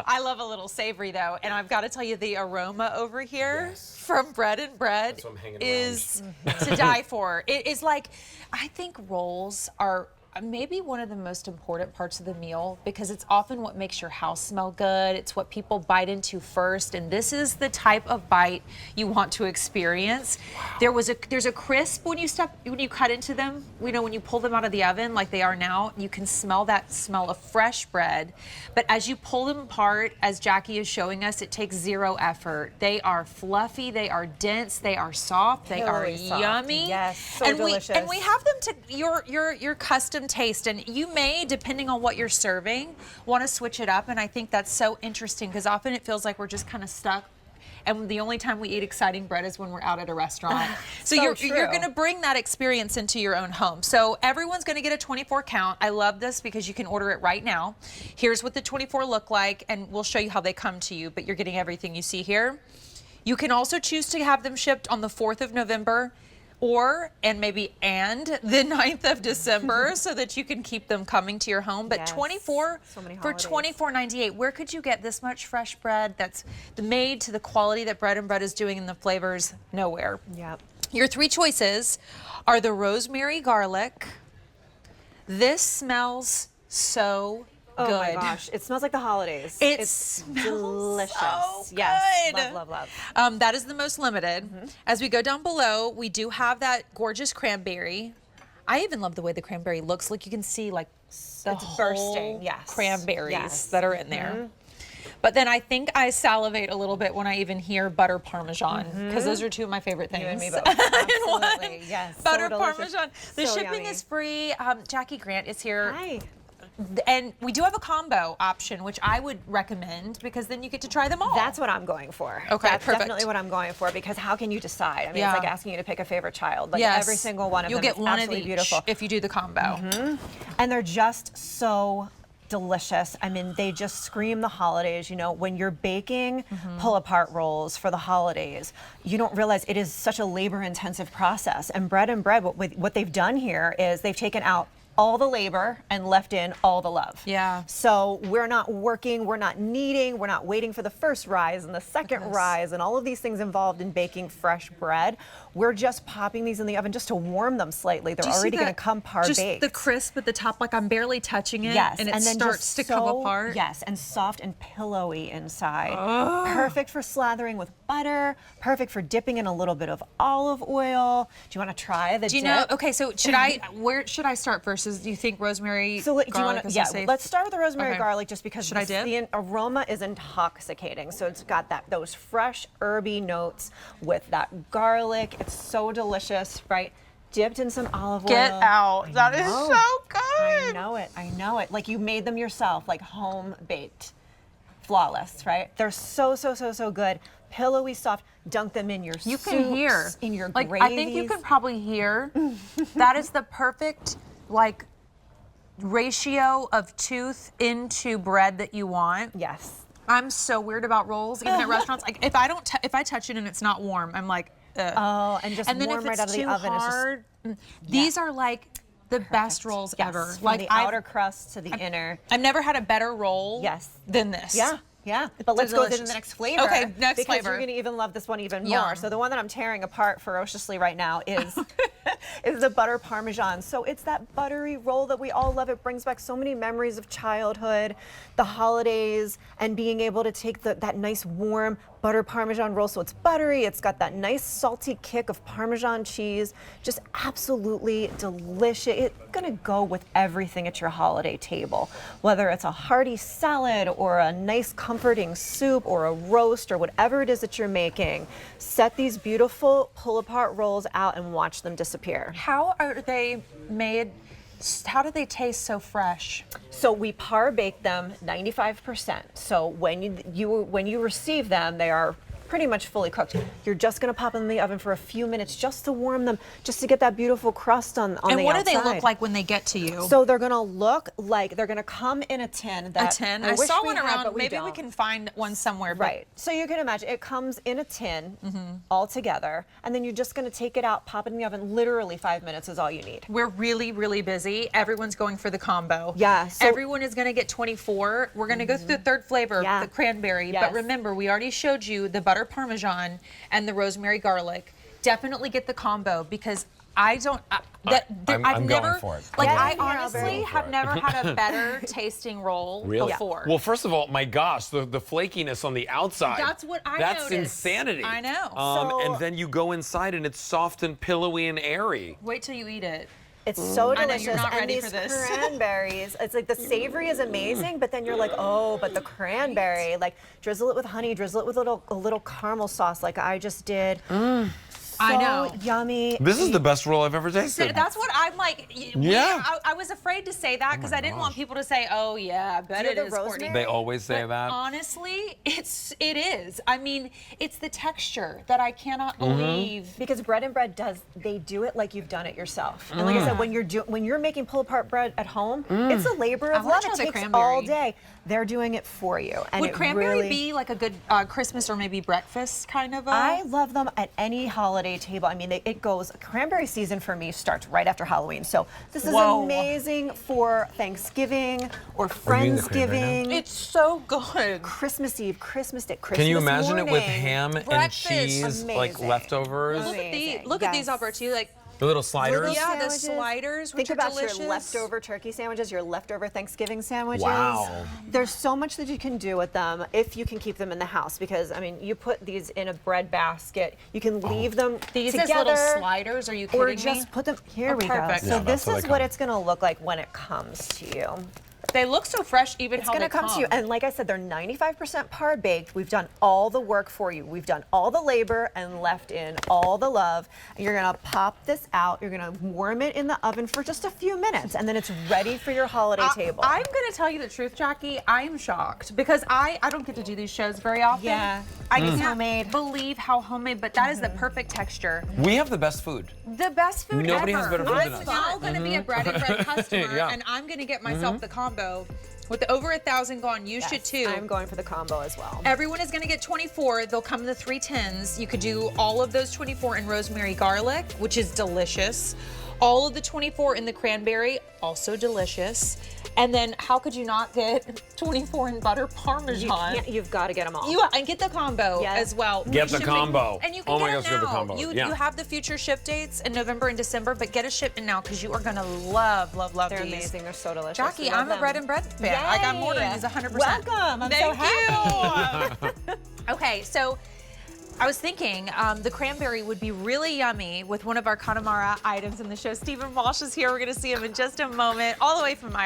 I love a little savory though, and I've got to tell you, the aroma over here from Bread and Bread is to die for. It is like, I think rolls are maybe one of the most important parts of the meal because it's often what makes your house smell good. It's what people bite into first, and this is the type of bite you want to experience. Wow. There's a crisp when you cut into them. You know, when you pull them out of the oven like they are now, you can smell that smell of fresh bread. But as you pull them apart, as Jackie is showing us, it takes zero effort. They are fluffy, they are dense, they are soft, they are yummy. Yes, so delicious. And we have them to your custom taste, and you may, depending on what you're serving, want to switch it up. And I think that's so interesting because often it feels like we're just kind of stuck, and the only time we eat exciting bread is when we're out at a restaurant. So you're going to bring that experience into your own home. So everyone's going to get a 24 count. I love this because you can order it right now. Here's what the 24 look like, and we'll show you how they come to you, but you're getting everything you see here. You can also choose to have them shipped on the 4th of November and the 9th of December so that you can keep them coming to your home. But 24 for $24.98, where could you get this much fresh bread that's made to the quality that Bread and Bread is doing in the flavors? Nowhere. Yep. Your 3 choices are the rosemary garlic. This smells so good. Oh my gosh, it smells like the holidays. It's delicious. So yes, good. Love. That is the most limited. As we go down below, we do have that gorgeous cranberry. I even love the way the cranberry looks. Look, you can see like the whole bursting. Cranberries that are in there. But then I think I salivate a little bit when I even hear butter Parmesan, because those are 2 of my favorite things. You and me both. Absolutely. Yes. Butter so Parmesan. The so shipping yummy. is free. Jackie Grant is here. Hi. And we do have a combo option, which I would recommend because then you get to try them all. That's what I'm going for. Okay, That's perfect. definitely what I'm going for because how can you decide? I mean, it's like asking you to pick a favorite child. Like every single one of You'll them get is one absolutely of each beautiful. if you do the combo. And they're just so delicious. I mean, they just scream the holidays. You know, when you're baking pull-apart rolls for the holidays, you don't realize it is such a labor-intensive process. And Bread and Bread, what they've done here is they've taken out all the labor and left in all the love. Yeah. So we're not working, we're not kneading, we're not waiting for the first rise and the second rise and all of these things involved in baking fresh bread. We're just popping these in the oven just to warm them slightly. They're already going to come par-baked. Just the crisp at the top, like I'm barely touching it, yes, and it then starts to come apart. Yes, and soft and pillowy inside. Perfect for slathering with butter, perfect for dipping in a little bit of olive oil. Do you want to try the dip? Do you know, okay, so where should I start first? Do you think rosemary, garlic is safe? Let's start with the rosemary garlic just because Should I dip? the aroma is intoxicating. So it's got those fresh herby notes with that garlic. It's so delicious, right? Dipped in some olive oil. Get out. That is so good. I know it. Like you made them yourself, like home baked. Flawless, right? They're so good. Pillowy, soft. Dunk them in your You soups, can hear. in your like, gravies. I think you can probably hear. That is the perfect, like, ratio of tooth into bread that you want. Yes. I'm so weird about rolls, even at restaurants. Like, if I touch it and it's not warm, I'm like, ugh. Oh, and just then warm if right it's out of the too oven. hard, these are like the best rolls ever. From Like the outer crust to the inner. I've never had a better roll than this. Yeah, but let's go to the next flavor. Okay, next because flavor. You're going to even love this one even Yum. more. So the one that I'm tearing apart ferociously right now is is the butter Parmesan. So it's that buttery roll that we all love. It brings back so many memories of childhood, the holidays, and being able to take that nice warm butter Parmesan roll. So it's buttery. It's got that nice salty kick of Parmesan cheese. Just absolutely delicious. It's going to go with everything at your holiday table, whether it's a hearty salad or a nice comforting soup or a roast or whatever it is that you're making. Set these beautiful pull-apart rolls out and watch them disappear. How are they made? How do they taste so fresh? So we par bake them 95%. So when you receive them, they are pretty much fully cooked. You're just gonna pop them in the oven for a few minutes just to warm them, just to get that beautiful crust on the outside. And what do they look like when they get to you? So they're gonna look like, they're gonna come in a tin. A tin? I wish saw we one had, around. but Maybe we don't. can find one somewhere. But Right. So you can imagine it comes in a tin all together, and then you're just going to take it out, pop it in the oven. Literally 5 minutes is all you need. we're really, really busy. Everyone's going for the combo. Yeah, so- Everyone is going to get 24. We're going to go through the third flavor, Yeah. the cranberry. Yes. But remember, we already showed you the butter parmesan and the rosemary garlic. Definitely get the combo because I don't. I've I'm never. going for it. Like Yeah, I here, Albert. honestly have never had a better tasting roll Really? before. Well, first of all, my gosh, the flakiness on the outside. That's what I That's noticed. insanity. I know. So- and then you go inside and it's soft and pillowy and airy. Wait till you eat it. It's so I know delicious. you're not and ready these for this. cranberries, it's like the savory is amazing, but then you're like, oh, but the cranberry, like drizzle it with honey, drizzle it with a little caramel sauce like I just did. I know. So yummy. This is the best roll I've ever tasted. That's what I'm like. Yeah. I was afraid to say that because I didn't want people to say, "Oh yeah, I bet Do it the is." Courtney. rosemary? They always say But that. honestly, it is. I mean, it's the texture that I cannot believe. Because Bread and Bread they do it like you've done it yourself. And like I said, when you're making pull apart bread at home, it's a labor of wanna love. try It the takes cranberry. all day. They're doing it for you. And Would it cranberry really, be like a good Christmas or maybe breakfast kind of? I love them at any holiday table. I mean, it goes, cranberry season for me starts right after Halloween. So this is Whoa. amazing for Thanksgiving or you eating the cranberry now? Friendsgiving, It's so good. Christmas Eve, Christmas Day, Christmas Can you imagine it with morning. ham and Breakfast. cheese, like Amazing. leftovers? Look at Amazing. these. Look at these, Yes. Alberto. Like, The little sliders? Little yeah, the sandwiches. sliders, which Think are about delicious. your leftover turkey sandwiches, your leftover Thanksgiving sandwiches. Wow. There's so much that you can do with them if you can keep them in the house. Because I mean, you put these in a bread basket. You can leave them These together. as little sliders. Are you kidding Or me? just put them. Here Oh, we perfect. go. Yeah, So that's this how is they what come. it's going to look like when it comes to you. They look so fresh, even It's how going they to come to you. And like I said, they're 95% par baked. We've done all the work for you. We've done all the labor and left in all the love. And you're going to pop this out. You're going to warm it in the oven for just a few minutes. And then it's ready for your holiday table. I'm going to tell you the truth, Jackie. I am shocked because I don't get to do these shows very often. Yeah. I It's can't homemade. believe how homemade, but that is the perfect texture. We have the best food. The best food Nobody ever. has better food I'm than us. now going to be a bread and bread customer, Yeah. and I'm going to get myself the combo. With the over 1,000 gone, you Yes, should too. I'm going for the combo as well. Everyone is going to get 24. They'll come in the 3 tins. You could do all of those 24 in rosemary garlic, which is delicious. All of the 24 in the cranberry, also delicious. And then how could you not get 24 in butter parmesan? You've got to get them all. And get the combo Yes. as well. Get the Shipping- combo. And you can Oh my get gosh, it get the now. combo. You Yeah. have the future ship dates in November and December, but get a shipment now because you are going to love They're these. amazing. They're so delicious. Jackie, Love I'm a them. bread and bread fan. Like, I'm Yay. ordering these 100%. Welcome. I'm Thank so happy. you. Okay, so I was thinking the cranberry would be really yummy with one of our Connemara items in the show. Stephen Walsh is here. We're going to see him in just a moment, all the way from Ireland.